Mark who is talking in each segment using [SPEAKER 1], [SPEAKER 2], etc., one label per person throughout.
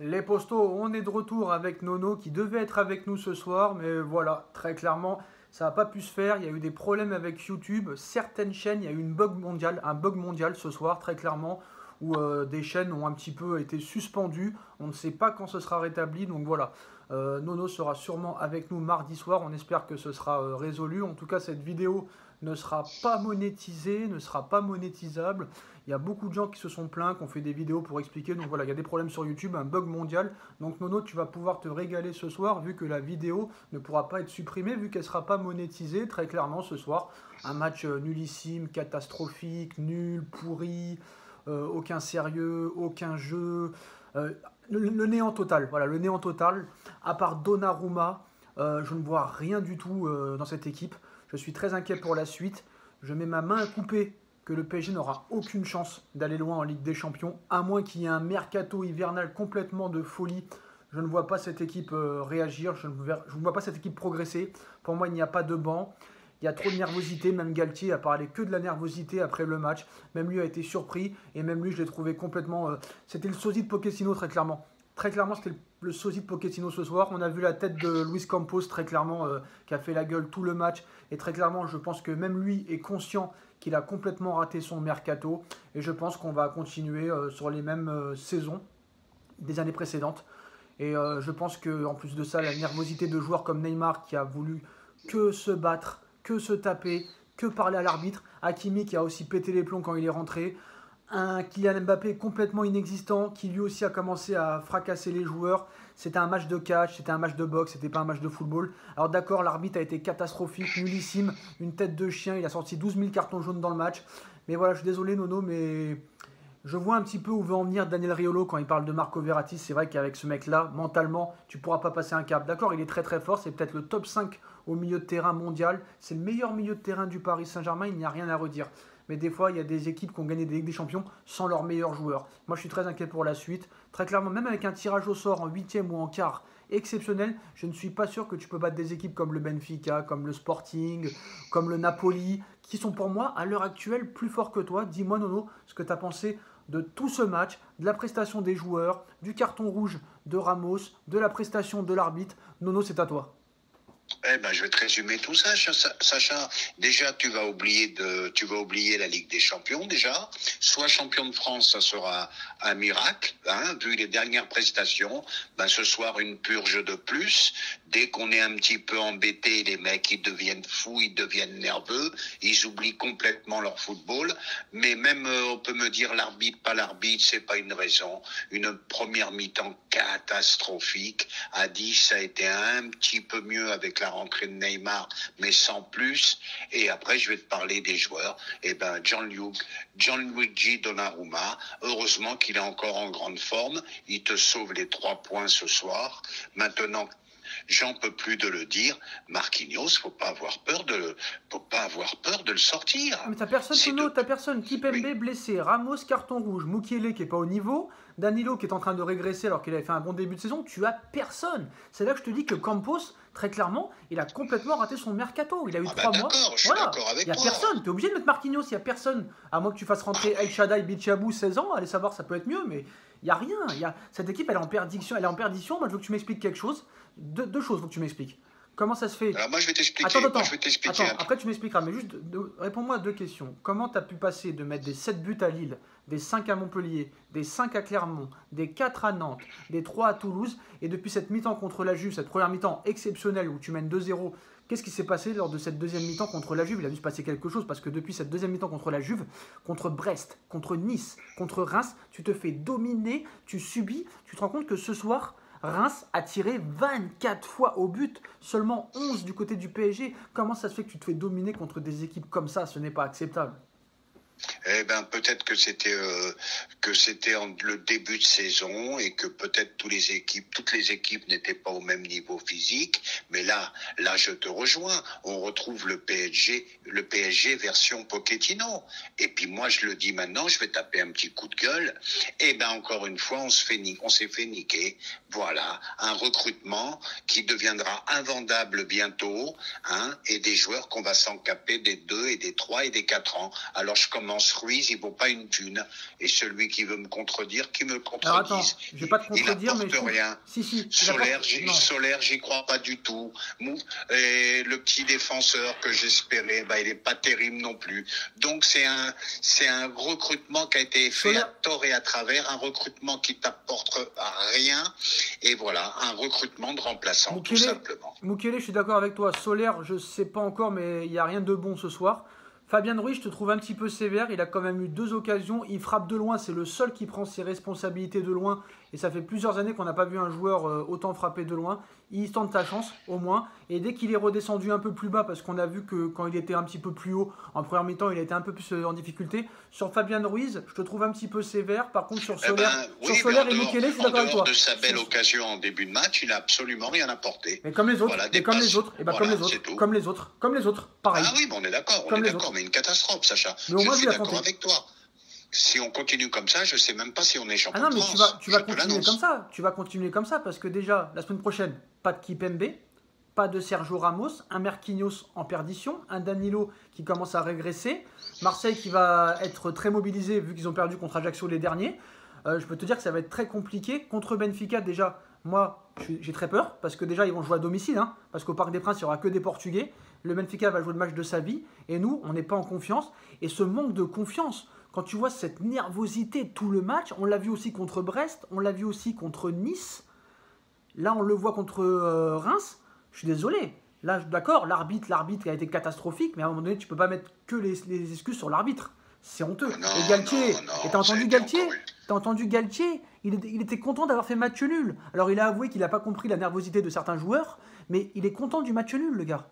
[SPEAKER 1] Les postos, on est de retour avec Nono qui devait être avec nous ce soir, mais voilà, très clairement, ça n'a pas pu se faire. Il y a eu des problèmes avec YouTube. Certaines chaînes, il y a eu un bug mondial ce soir, très clairement, où des chaînes ont un petit peu été suspendues. On ne sait pas quand ce sera rétabli, donc voilà. Nono sera sûrement avec nous mardi soir. On espère que ce sera résolu. En tout cas, cette vidéo ne sera pas monétisée, ne sera pas monétisable. Il y a beaucoup de gens qui se sont plaints, qui ont fait des vidéos pour expliquer. Donc voilà, il y a des problèmes sur YouTube, un bug mondial. Donc Nono, tu vas pouvoir te régaler ce soir, vu que la vidéo ne pourra pas être supprimée, vu qu'elle ne sera pas monétisée, très clairement ce soir. Un match nullissime, catastrophique, nul, pourri, aucun sérieux, aucun jeu. Le néant total, voilà, le néant total. À part Donnarumma, je ne vois rien du tout dans cette équipe. Je suis très inquiet pour la suite. Je mets ma main à couper que le PSG n'aura aucune chance d'aller loin en Ligue des Champions, à moins qu'il y ait un mercato hivernal complètement de folie. Je ne vois pas cette équipe réagir, je ne vois pas cette équipe progresser. Pour moi, il n'y a pas de banc. Il y a trop de nervosité, même Galtier a parlé que de la nervosité après le match. Même lui a été surpris, et même lui, je l'ai trouvé complètement... C'était le sosie de Pochettino, très clairement. Très clairement, c'était le sosie de Pochettino ce soir. On a vu la tête de Luis Campos, très clairement, qui a fait la gueule tout le match. Et très clairement, je pense que même lui est conscient qu'il a complètement raté son mercato. Et je pense qu'on va continuer sur les mêmes saisons des années précédentes. Et je pense qu'en plus de ça, la nervosité de joueurs comme Neymar qui a voulu que se battre, que se taper, que parler à l'arbitre. Hakimi qui a aussi pété les plombs quand il est rentré. Un Kylian Mbappé complètement inexistant qui lui aussi a commencé à fracasser les joueurs. C'était un match de catch, c'était un match de boxe, c'était pas un match de football. Alors d'accord, l'arbitre a été catastrophique, nullissime, une tête de chien, il a sorti 12 000 cartons jaunes dans le match. Mais voilà, je suis désolé Nono, mais je vois un petit peu où veut en venir Daniel Riolo quand il parle de Marco Verratti. C'est vrai qu'avec ce mec-là, mentalement, tu ne pourras pas passer un cap. D'accord, il est très très fort, c'est peut-être le top 5 au milieu de terrain mondial. C'est le meilleur milieu de terrain du Paris Saint-Germain, il n'y a rien à redire. Mais des fois, il y a des équipes qui ont gagné des Ligues des Champions sans leurs meilleurs joueurs. Moi, je suis très inquiet pour la suite. Très clairement, même avec un tirage au sort en huitième ou en quart exceptionnel, je ne suis pas sûr que tu peux battre des équipes comme le Benfica, comme le Sporting, comme le Napoli, qui sont pour moi, à l'heure actuelle, plus forts que toi. Dis-moi, Nono, ce que tu as pensé de tout ce match, de la prestation des joueurs, du carton rouge de Ramos, de la prestation de l'arbitre. Nono, c'est à toi.
[SPEAKER 2] Eh ben, je vais te résumer tout ça, Sacha. Déjà, tu vas oublier la Ligue des Champions, déjà. Soit champion de France, ça sera un miracle, hein, vu les dernières prestations. Ben, ce soir, une purge de plus. Dès qu'on est un petit peu embêté, les mecs, ils deviennent fous, ils deviennent nerveux, ils oublient complètement leur football. Mais même, on peut me dire l'arbitre, pas l'arbitre, c'est pas une raison. Une première mi-temps catastrophique. À 10, ça a été un petit peu mieux avec la rentrée de Neymar, mais sans plus. Et après, je vais te parler des joueurs. Eh ben, Gianluigi Donnarumma, heureusement qu'il est encore en grande forme. Il te sauve les 3 points ce soir. Maintenant, j'en peux plus de le dire. Marquinhos, faut pas avoir peur de le sortir.
[SPEAKER 1] Mais t'as personne, Nono, t'as personne. Kipembe blessé, Ramos carton rouge, Mukiele qui est pas au niveau, Danilo qui est en train de régresser alors qu'il avait fait un bon début de saison. Tu as personne. C'est là que je te dis que Campos, très clairement, il a complètement raté son mercato. Il a eu 3 mois.
[SPEAKER 2] Je suis d'accord avec toi.
[SPEAKER 1] Il y a personne. T'es obligé de mettre Marquinhos. Il y a personne. À moins que tu fasses rentrer El Shaddai Bichabou 16 ans. Allez savoir, ça peut être mieux, mais il y a rien. Cette équipe, elle est en perdition. Elle est en perdition. Moi, je veux que tu m'expliques quelque chose. Deux choses, faut que tu m'expliques. Comment ça se fait?
[SPEAKER 2] Alors moi, je vais t'expliquer.
[SPEAKER 1] Attends, après tu m'expliqueras, mais juste réponds-moi à 2 questions. Comment tu as pu passer de mettre des 7 buts à Lille, des 5 à Montpellier, des 5 à Clermont, des 4 à Nantes, des 3 à Toulouse, et depuis cette mi-temps contre la Juve, cette première mi-temps exceptionnelle où tu mènes 2-0, qu'est-ce qui s'est passé lors de cette deuxième mi-temps contre la Juve? Il a dû se passer quelque chose, parce que depuis cette deuxième mi-temps contre la Juve, contre Brest, contre Nice, contre Reims, tu te fais dominer, tu subis, tu te rends compte que ce soir... Reims a tiré 24 fois au but, seulement 11 du côté du PSG. Comment ça se fait que tu te fais dominer contre des équipes comme ça? Ce n'est pas acceptable.
[SPEAKER 2] Eh ben peut-être que c'était le début de saison et que peut-être toutes les équipes n'étaient pas au même niveau physique, mais là je te rejoins, on retrouve le PSG version Pochettino. Et puis moi je le dis maintenant, je vais taper un petit coup de gueule. Et ben encore une fois on s'est fait niquer. Voilà, un recrutement qui deviendra invendable bientôt, hein, et des joueurs qu'on va s'en caper des 2 et des 3 et des 4 ans. Alors je commence Ruiz, il vaut pas une thune. Et celui qui veut me contredire, qui me
[SPEAKER 1] Alors attends,
[SPEAKER 2] contredise.
[SPEAKER 1] je vais pas te contredire, mais
[SPEAKER 2] il apporte rien.
[SPEAKER 1] Si,
[SPEAKER 2] Solaire, j'y crois pas du tout. Et le petit défenseur que j'espérais, il est pas terrible non plus. Donc c'est un recrutement qui a été fait à tort et à travers, un recrutement qui t'apporte rien. Et voilà, un recrutement de remplaçant, tout simplement.
[SPEAKER 1] Mukele, je suis d'accord avec toi. Solaire, je sais pas encore, mais il n'y a rien de bon ce soir. Fabien Ruiz, je te trouve un petit peu sévère. Il a quand même eu 2 occasions. Il frappe de loin. C'est le seul qui prend ses responsabilités de loin. Et ça fait plusieurs années qu'on n'a pas vu un joueur autant frapper de loin. Il tente sa chance, au moins. Et dès qu'il est redescendu un peu plus bas, parce qu'on a vu que quand il était un petit peu plus haut, en première mi-temps, il a été un peu plus en difficulté. Sur Fabien Ruiz, je te trouve un petit peu sévère. Par contre, sur Solaire, et Mukele, je suis d'accord avec toi.
[SPEAKER 2] De sa belle occasion en début de match, il n'a absolument rien apporté.
[SPEAKER 1] Mais comme les autres, comme les autres, pareil.
[SPEAKER 2] Ah oui, on est d'accord, mais une catastrophe, Sacha. Je suis d'accord avec toi. Si on continue comme ça, je sais même pas si on est champion de France.
[SPEAKER 1] Ah non, mais tu vas continuer comme ça. Tu vas continuer comme ça parce que déjà, la semaine prochaine, pas de Kipembe, pas de Sergio Ramos, un Marquinhos en perdition, un Danilo qui commence à régresser, Marseille qui va être très mobilisé vu qu'ils ont perdu contre Ajaccio les derniers. Je peux te dire que ça va être très compliqué. Contre Benfica, déjà, moi, j'ai très peur parce que déjà, ils vont jouer à domicile. Parce qu'au Parc des Princes, il n'y aura que des Portugais. Le Benfica va jouer le match de sa vie. Et nous, on n'est pas en confiance. Et ce manque de confiance, quand tu vois cette nervosité tout le match, on l'a vu aussi contre Brest, on l'a vu aussi contre Nice. Là, on le voit contre Reims. Je suis désolé. Là, d'accord, l'arbitre a été catastrophique. Mais à un moment donné, tu ne peux pas mettre que les excuses sur l'arbitre. C'est honteux. Et Galtier, t'as entendu Galtier, il était content d'avoir fait match nul. Alors il a avoué qu'il n'a pas compris la nervosité de certains joueurs, mais il est content du match nul, le gars.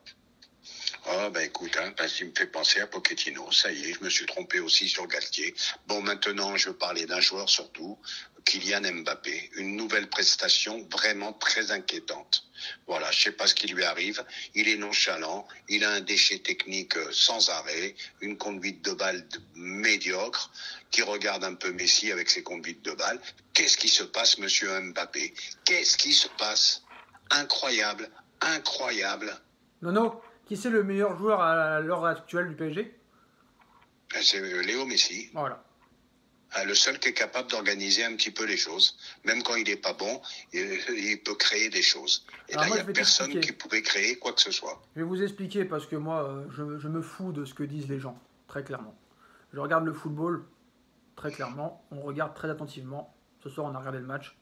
[SPEAKER 2] Oh, écoute, il me fait penser à Pochettino. Ça y est, je me suis trompé aussi sur Galtier. Bon, maintenant, je veux parler d'un joueur surtout, Kylian Mbappé. Une nouvelle prestation vraiment très inquiétante. Voilà, je sais pas ce qui lui arrive. Il est nonchalant, il a un déchet technique sans arrêt, une conduite de balle médiocre, qui regarde un peu Messi avec ses conduites de balle. Qu'est-ce qui se passe, monsieur Mbappé? Qu'est-ce qui se passe? Incroyable, incroyable.
[SPEAKER 1] Nono, qui c'est le meilleur joueur à l'heure actuelle du PSG?
[SPEAKER 2] C'est Léo Messi.
[SPEAKER 1] Voilà.
[SPEAKER 2] Le seul qui est capable d'organiser un petit peu les choses. Même quand il n'est pas bon, il peut créer des choses. Et alors là, il n'y a personne qui pouvait créer quoi que ce soit.
[SPEAKER 1] Je vais vous expliquer parce que moi, je me fous de ce que disent les gens, très clairement. Je regarde le football, très clairement. On regarde très attentivement. Ce soir, on a regardé le match.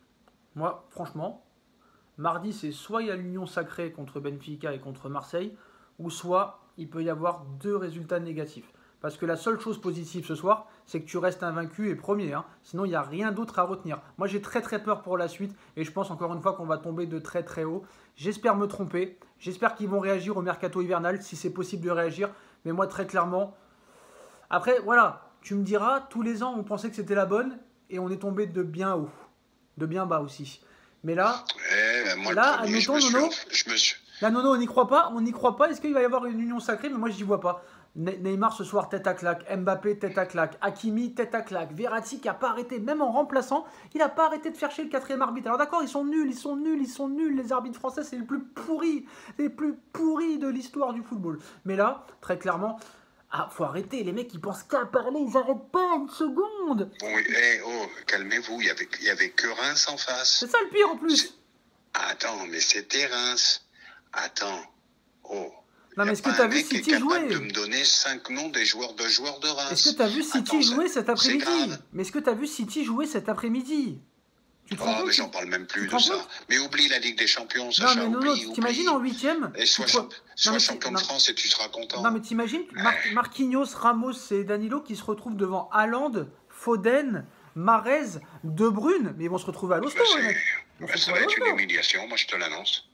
[SPEAKER 1] Moi, franchement, mardi, c'est soit il y a l'union sacrée contre Benfica et contre Marseille, ou soit il peut y avoir 2 résultats négatifs. Parce que la seule chose positive ce soir, c'est que tu restes invaincu et premier. Sinon, il n'y a rien d'autre à retenir. Moi, j'ai très très peur pour la suite. Et je pense encore une fois qu'on va tomber de très très haut. J'espère me tromper. J'espère qu'ils vont réagir au mercato hivernal, si c'est possible de réagir. Mais moi, très clairement... Après, voilà, tu me diras, tous les ans, on pensait que c'était la bonne. Et on est tombé de bien haut. De bien bas aussi. Mais là, admettons, Nono... Là, Nono, on n'y croit pas. On n'y croit pas. Est-ce qu'il va y avoir une union sacrée? Mais moi, je n'y vois pas. Neymar ce soir tête à claque, Mbappé tête à claque, Hakimi tête à claque, Verratti qui n'a pas arrêté, même en remplaçant, il n'a pas arrêté de faire chier le 4e arbitre. Alors d'accord, ils sont nuls, les arbitres français, c'est les plus pourris de l'histoire du football. Mais là, très clairement, faut arrêter, les mecs ils pensent qu'à parler, ils n'arrêtent pas une seconde.
[SPEAKER 2] Bon, calmez-vous, il y avait que Reims en face.
[SPEAKER 1] C'est ça le pire en plus.
[SPEAKER 2] Attends, mais c'était Reims. Attends,
[SPEAKER 1] non, mais est-ce que tu as vu City jouer?
[SPEAKER 2] De me donner 5 noms des joueurs de Reims.
[SPEAKER 1] Est-ce que tu as vu City jouer cet après-midi? Mais est-ce que tu as vu City jouer cet après-midi?
[SPEAKER 2] Mais j'en parle même plus de ça. Mais oublie la Ligue des Champions, Sacha.
[SPEAKER 1] Non, mais non, t'imagines en 8e?
[SPEAKER 2] Et sois champion de France et tu seras content.
[SPEAKER 1] Non, mais t'imagines Marquinhos, Ramos et Danilo qui se retrouvent devant Haaland, Foden, Mahrez, De Bruyne. Mais ils vont se retrouver à l'hosto, les mecs.
[SPEAKER 2] Ça va être une humiliation, moi je te l'annonce.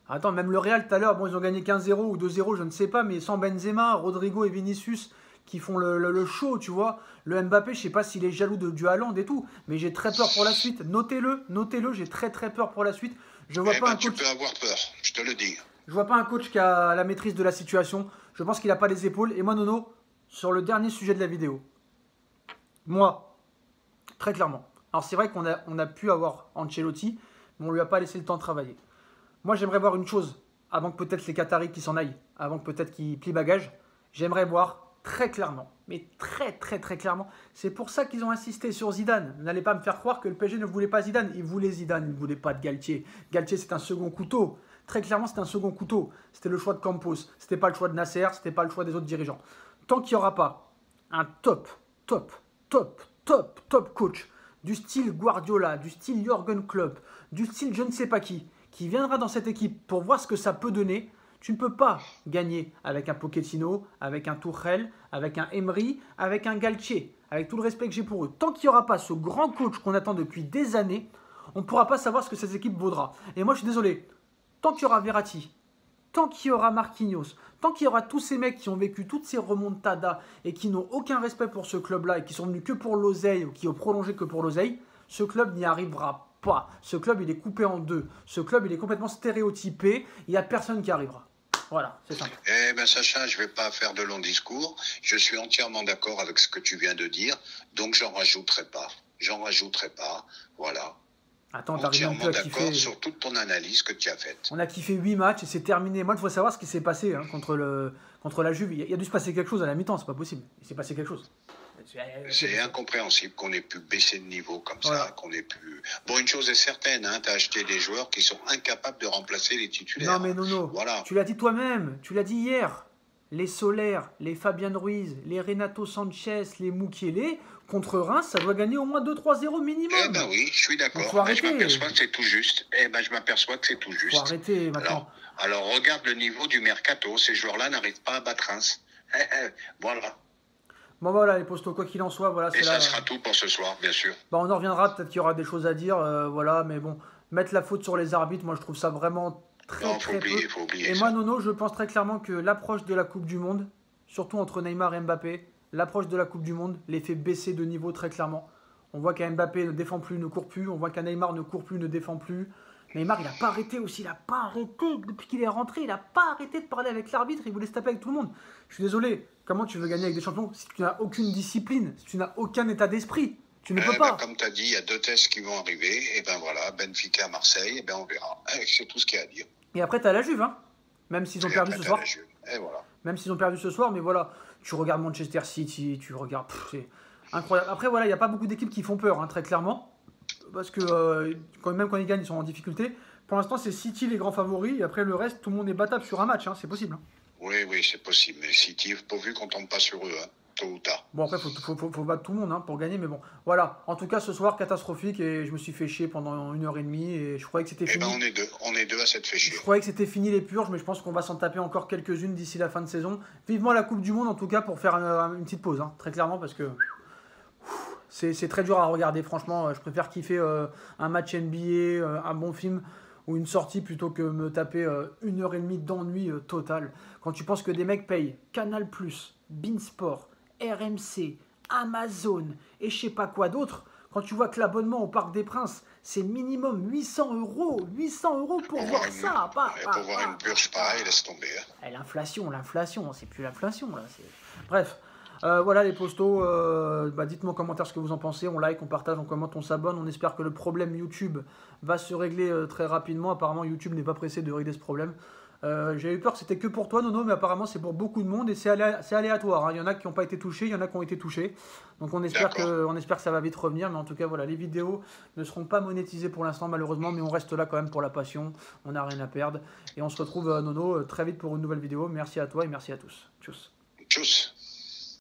[SPEAKER 1] Attends, même le Real tout à l'heure, bon, ils ont gagné 15-0 ou 2-0, je ne sais pas, mais sans Benzema, Rodrigo et Vinicius qui font le show, tu vois. Le Mbappé, je ne sais pas s'il est jaloux du Haaland et tout, mais j'ai très peur pour la suite. Notez-le, j'ai très très peur pour la suite. Je vois pas un coach...
[SPEAKER 2] Tu peux avoir peur, je te le dis.
[SPEAKER 1] Je vois pas un coach qui a la maîtrise de la situation. Je pense qu'il n'a pas les épaules. Et moi, Nono, sur le dernier sujet de la vidéo, moi, très clairement. Alors c'est vrai qu'on a pu avoir Ancelotti, mais on lui a pas laissé le temps de travailler. Moi, j'aimerais voir une chose, avant que peut-être les Qataris qui s'en aillent, avant que peut-être qu'ils plient bagage, j'aimerais voir très clairement Mais très très très clairement. C'est pour ça qu'ils ont insisté sur Zidane. N'allez pas me faire croire que le PSG ne voulait pas Zidane. Ils voulaient Zidane, ils ne voulaient pas de Galtier. Galtier, c'est un second couteau. Très clairement, c'est un second couteau. C'était le choix de Campos. C'était pas le choix de Nasser. C'était pas le choix des autres dirigeants. Tant qu'il n'y aura pas un top coach du style Guardiola, du style Jürgen Klopp, du style je ne sais pas qui viendra dans cette équipe pour voir ce que ça peut donner, tu ne peux pas gagner avec un Pochettino, avec un Tuchel, avec un Emery, avec un Galtier, avec tout le respect que j'ai pour eux. Tant qu'il n'y aura pas ce grand coach qu'on attend depuis des années, on ne pourra pas savoir ce que cette équipe vaudra. Et moi, je suis désolé, tant qu'il y aura Verratti, tant qu'il y aura Marquinhos, tant qu'il y aura tous ces mecs qui ont vécu toutes ces remontadas et qui n'ont aucun respect pour ce club-là et qui sont venus que pour l'oseille ou qui ont prolongé que pour l'oseille, ce club n'y arrivera pas. Ce club, il est coupé en deux. Ce club, il est complètement stéréotypé. Il n'y a personne qui arrivera. Voilà, c'est simple.
[SPEAKER 2] Eh bien, Sacha, je ne vais pas faire de longs discours. Je suis entièrement d'accord avec ce que tu viens de dire. Donc, j'en rajouterai pas. Voilà.
[SPEAKER 1] Attends, t'arrives même plus à kiffer.
[SPEAKER 2] Entièrement d'accord sur toute ton analyse que tu as faite.
[SPEAKER 1] On a kiffé 8 matchs et c'est terminé. Moi, il faut savoir ce qui s'est passé contre la Juve. Il y a dû se passer quelque chose à la mi-temps, c'est pas possible. Il s'est passé quelque chose.
[SPEAKER 2] C'est incompréhensible qu'on ait pu baisser de niveau comme ça, qu'on ait pu... Bon, une chose est certaine, hein, tu as acheté des joueurs qui sont incapables de remplacer les titulaires.
[SPEAKER 1] Non mais Nono,
[SPEAKER 2] voilà.
[SPEAKER 1] Tu l'as dit toi-même, tu l'as dit hier. Les Solaire, les Fabian Ruiz, les Renato Sanchez, les Mukiele, contre Reims, ça doit gagner au moins 2-3-0 minimum.
[SPEAKER 2] Eh ben oui, je suis d'accord. Je m'aperçois que c'est tout juste. Faut
[SPEAKER 1] arrêter maintenant.
[SPEAKER 2] Alors regarde le niveau du mercato, ces joueurs-là n'arrivent pas à battre Reims. Voilà.
[SPEAKER 1] Bon voilà les postos, quoi qu'il en soit, voilà.
[SPEAKER 2] Et ça sera tout pour ce soir, bien sûr.
[SPEAKER 1] Bah, on en reviendra, peut-être qu'il y aura des choses à dire, voilà, mais bon, mettre la faute sur les arbitres, moi je trouve ça vraiment très peu.
[SPEAKER 2] Faut oublier
[SPEAKER 1] et moi Nono, je pense très clairement que l'approche de la Coupe du Monde, surtout entre Neymar et Mbappé, l'approche de la Coupe du Monde les fait baisser de niveau très clairement. On voit qu'un Mbappé ne défend plus, ne court plus, on voit qu'un Neymar ne court plus, ne défend plus. Neymar, il n'a pas arrêté aussi, il n'a pas arrêté, depuis qu'il est rentré, il n'a pas arrêté de parler avec l'arbitre, il voulait se taper avec tout le monde. Je suis désolé, comment tu veux gagner avec des champions si tu n'as aucune discipline, si tu n'as aucun état d'esprit? Tu ne peux pas.
[SPEAKER 2] Comme tu as dit, il y a 2 tests qui vont arriver, et ben voilà, Benfica, Marseille, et ben on verra. C'est tout ce qu'il y a à dire.
[SPEAKER 1] Et après, tu as la Juve, hein, même s'ils ont perdu ce soir.
[SPEAKER 2] Et voilà.
[SPEAKER 1] Même s'ils ont perdu ce soir, mais voilà, tu regardes Manchester City, tu regardes, c'est incroyable. Après, voilà, il n'y a pas beaucoup d'équipes qui font peur, hein, très clairement, parce que même quand ils gagnent, ils sont en difficulté. Pour l'instant, c'est City les grands favoris, et après le reste, tout le monde est battable sur un match, hein, c'est possible. Hein.
[SPEAKER 2] Oui, c'est possible, mais City, pourvu qu'on ne tombe pas sur eux, hein, tôt ou tard.
[SPEAKER 1] Bon, après, faut battre tout le monde hein, pour gagner, mais bon, voilà. En tout cas, ce soir, catastrophique, et je me suis fait chier pendant 1h30, et je croyais que c'était fini.
[SPEAKER 2] Eh ben, on est deux à s'être fait chier.
[SPEAKER 1] Je croyais que c'était fini les purges, mais je pense qu'on va s'en taper encore quelques-unes d'ici la fin de saison. Vivement la Coupe du Monde, en tout cas, pour faire une petite pause, hein, très clairement, parce que... C'est très dur à regarder, franchement. Je préfère kiffer un match NBA, un bon film ou une sortie plutôt que me taper 1h30 d'ennui total. Quand tu penses que des mecs payent Canal+, Beansport, RMC, Amazon et je sais pas quoi d'autre, quand tu vois que l'abonnement au Parc des Princes, c'est minimum 800 €. 800 € pour voir ça.
[SPEAKER 2] Pour voir une purge pareille, laisse tomber. Hein.
[SPEAKER 1] L'inflation, c'est plus l'inflation là. Bref. Voilà les postos, dites-moi en commentaire ce que vous en pensez, on like, on partage, on commente, on s'abonne, on espère que le problème YouTube va se régler très rapidement, apparemment YouTube n'est pas pressé de régler ce problème. J'ai eu peur que c'était que pour toi Nono, mais apparemment c'est pour beaucoup de monde et c'est aléatoire, hein. Il y en a qui n'ont pas été touchés, il y en a qui ont été touchés, donc on espère que ça va vite revenir, mais en tout cas voilà, les vidéos ne seront pas monétisées pour l'instant malheureusement, mais on reste là quand même pour la passion, on n'a rien à perdre, et on se retrouve Nono très vite pour une nouvelle vidéo, merci à toi et merci à tous, tchuss.
[SPEAKER 2] Tchuss.